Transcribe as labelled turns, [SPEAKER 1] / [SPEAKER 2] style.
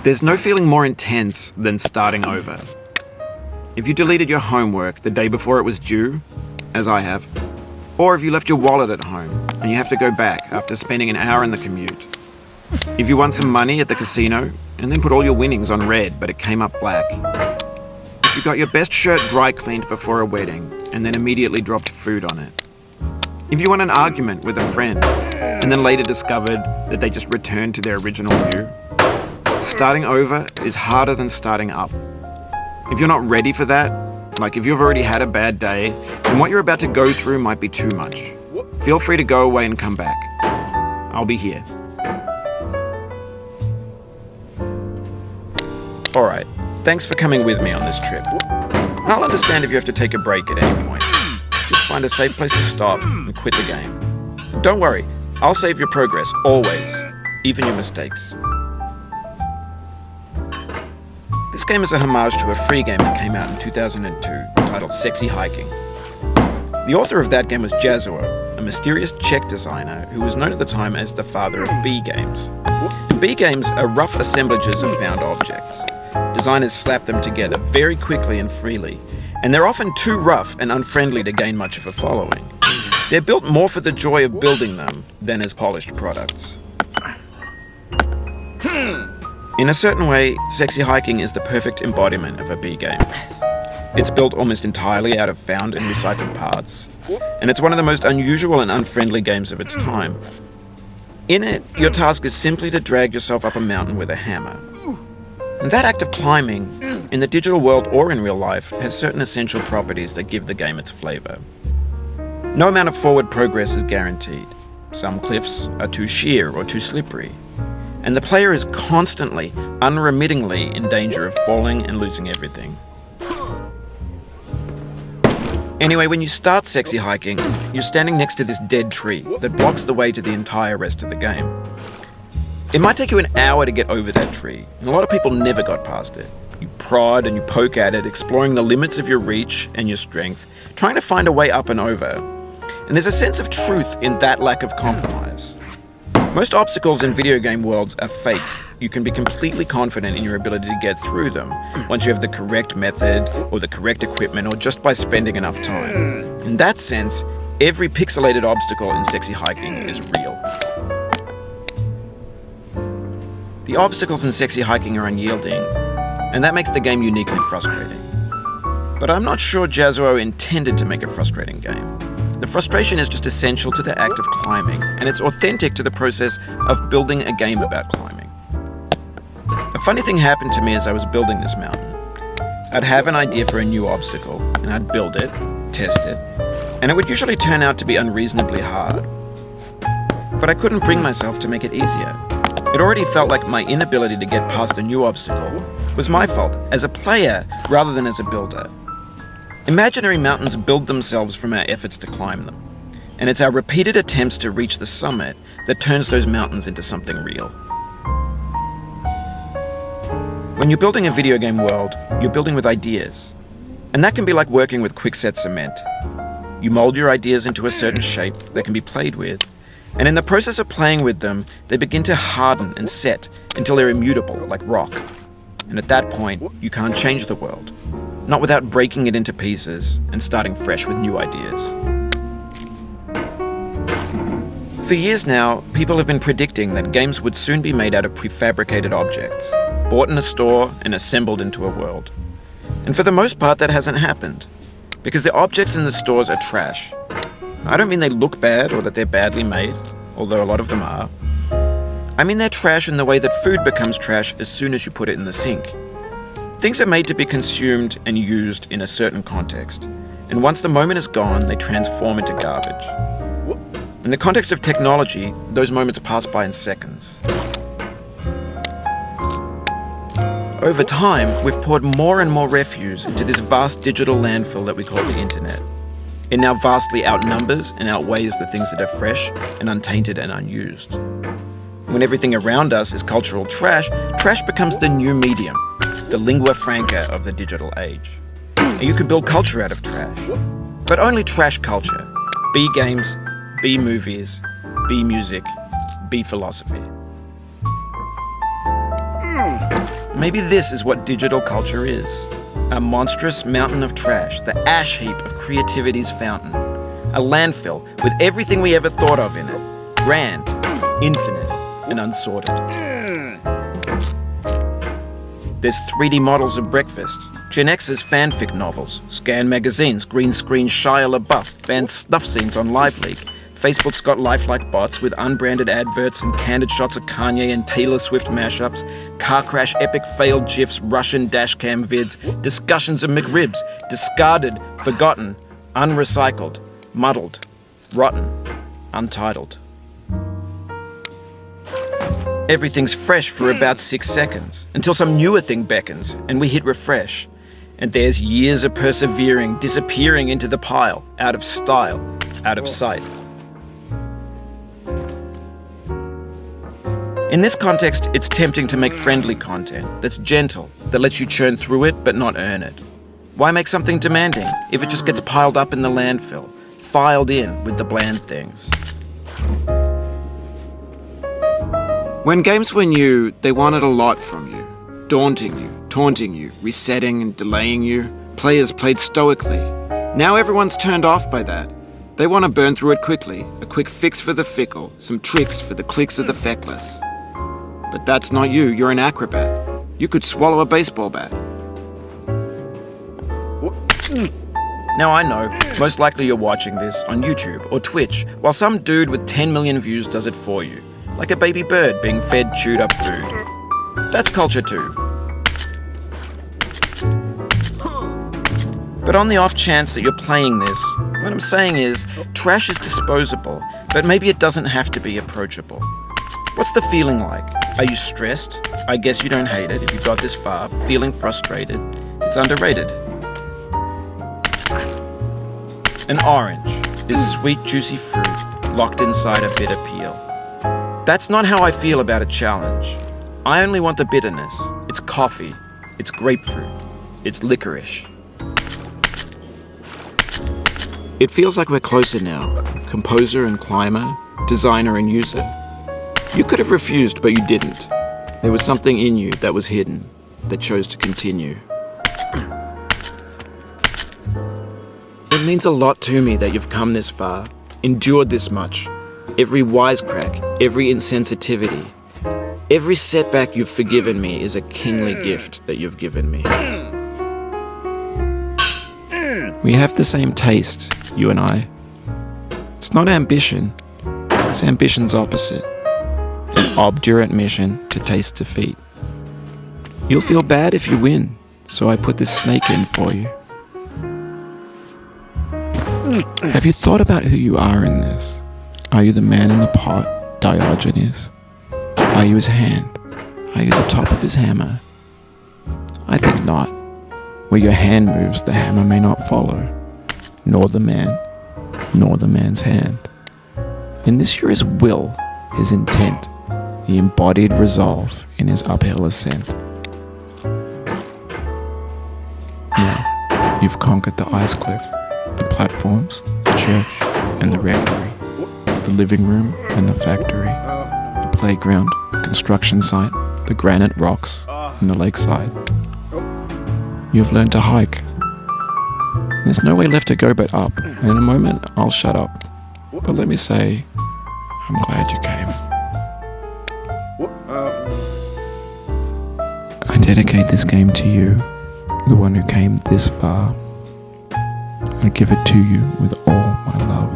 [SPEAKER 1] There's no feeling more intense than starting over. If you deleted your homework the day before it was due, as I have, or if you left your wallet at home and you have to go back after spending an hour in the commute. If you won some money at the casino and then put all your winnings on red but it came up black. If you got your best shirt dry cleaned before a wedding and then immediately dropped food on it. If you won an argument with a friend and then later discovered that they just returned to their original view. Starting over is harder than starting up. If you're not ready for that, like if you've already had a bad day, then what you're about to go through might be too much. Feel free to go away and come back. I'll be here. Alright, thanks for coming with me on this trip. I'll understand if you have to take a break at any point. Just find a safe place to stop and quit the game. Don't worry, I'll save your progress, always, even your mistakes. This game is a homage to a free game that came out in 2002, titled Sexy Hiking. The author of that game was Jazzuo, a mysterious Czech designer who was known at the time as the father of B games. And B games are rough assemblages of found objects. Designers slap them together very quickly and freely, and they're often too rough and unfriendly to gain much of a following. They're built more for the joy of building them than as polished products. In a certain way, Sexy Hiking is the perfect embodiment of a B game. It's built almost entirely out of found and recycled parts, and it's one of the most unusual and unfriendly games of its time. In it, your task is simply to drag yourself up a mountain with a hammer. And that act of climbing, in the digital world or in real life, has certain essential properties that give the game its flavor. No amount of forward progress is guaranteed. Some cliffs are too sheer or too slippery. And the player is constantly, unremittingly in danger of falling and losing everything. Anyway, when you start Sexy Hiking, you're standing next to this dead tree that blocks the way to the entire rest of the game. It might take you an hour to get over that tree, and a lot of people never got past it. You prod and you poke at it, exploring the limits of your reach and your strength, trying to find a way up and over. And there's a sense of truth in that lack of compromise. Most obstacles in video game worlds are fake. You can be completely confident in your ability to get through them once you have the correct method or the correct equipment or just by spending enough time. In that sense, every pixelated obstacle in Sexy Hiking is real. The obstacles in Sexy Hiking are unyielding, and that makes the game uniquely frustrating. But I'm not sure Jazzuo intended to make a frustrating game. The frustration is just essential to the act of climbing, and it's authentic to the process of building a game about climbing. A funny thing happened to me as I was building this mountain. I'd have an idea for a new obstacle, and I'd build it, test it, and it would usually turn out to be unreasonably hard. But I couldn't bring myself to make it easier. It already felt like my inability to get past the new obstacle was my fault as a player rather than as a builder. Imaginary mountains build themselves from our efforts to climb them, and it's our repeated attempts to reach the summit that turns those mountains into something real. When you're building a video game world, you're building with ideas, and that can be like working with quickset cement. You mold your ideas into a certain shape that can be played with, and in the process of playing with them, they begin to harden and set until they're immutable, like rock. And at that point, you can't change the world. Not without breaking it into pieces and starting fresh with new ideas. For years now, people have been predicting that games would soon be made out of prefabricated objects, bought in a store and assembled into a world. And for the most part, that hasn't happened, because the objects in the stores are trash. I don't mean they look bad or that they're badly made, although a lot of them are. I mean they're trash in the way that food becomes trash as soon as you put it in the sink. Things are made to be consumed and used in a certain context, and once the moment is gone, they transform into garbage. In the context of technology, those moments pass by in seconds. Over time, we've poured more and more refuse into this vast digital landfill that we call the internet. It now vastly outnumbers and outweighs the things that are fresh and untainted and unused. When everything around us is cultural trash, trash becomes the new medium, the lingua franca of the digital age. And you can build culture out of trash, but only trash culture. B games, B movies, B music, be philosophy. Maybe this is what digital culture is. A monstrous mountain of trash, the ash heap of creativity's fountain. A landfill with everything we ever thought of in it. Grand, infinite, and unsorted. There's 3D models of breakfast, Gen X's fanfic novels, scan magazines, green screen Shia LaBeouf, banned snuff scenes on LiveLeak. Facebook's got lifelike bots with unbranded adverts and candid shots of Kanye and Taylor Swift mashups, car crash epic failed GIFs, Russian dashcam vids, discussions of McRibs, discarded, forgotten, unrecycled, muddled, rotten, untitled. Everything's fresh for about 6 seconds, until some newer thing beckons, and we hit refresh. And there's years of persevering, disappearing into the pile, out of style, out of sight. In this context, it's tempting to make friendly content that's gentle, that lets you churn through it but not earn it. Why make something demanding if it just gets piled up in the landfill, filed in with the bland things? When games were new, they wanted a lot from you. Daunting you, taunting you, resetting and delaying you. Players played stoically. Now everyone's turned off by that. They want to burn through it quickly, a quick fix for the fickle, some tricks for the clicks of the feckless. But that's not you, you're an acrobat. You could swallow a baseball bat. Now I know, most likely you're watching this on YouTube or Twitch, while some dude with 10 million views does it for you. Like a baby bird being fed chewed up food. That's culture too. But on the off chance that you're playing this, what I'm saying is, trash is disposable, but maybe it doesn't have to be approachable. What's the feeling like? Are you stressed? I guess you don't hate it if you got this far. Feeling frustrated? It's underrated. An orange is sweet, juicy fruit locked inside a bitter peel. That's not how I feel about a challenge. I only want the bitterness. It's coffee. It's grapefruit. It's licorice. It feels like we're closer now. Composer and climber, designer and user. You could have refused, but you didn't. There was something in you that was hidden, that chose to continue. It means a lot to me that you've come this far, endured this much. Every wisecrack, every insensitivity, every setback you've forgiven me is a kingly gift that you've given me. We have the same taste, you and I. It's not ambition, it's ambition's opposite. An obdurate mission to taste defeat. You'll feel bad if you win, so I put this snake in for you. Have you thought about who you are in this? Are you the man in the pot, Diogenes? Are you his hand? Are you the top of his hammer? I think not. Where your hand moves, the hammer may not follow, nor the man, nor the man's hand. In this you're his will, his intent, the embodied resolve in his uphill ascent. Now, you've conquered the ice cliff, the platforms, the church, and the rectory, the living room and the factory, the playground, construction site, the granite rocks, and the lakeside. You've learned to hike. There's no way left to go but up, and in a moment I'll shut up. But let me say, I'm glad you came. I dedicate this game to you, the one who came this far. I give it to you with all my love.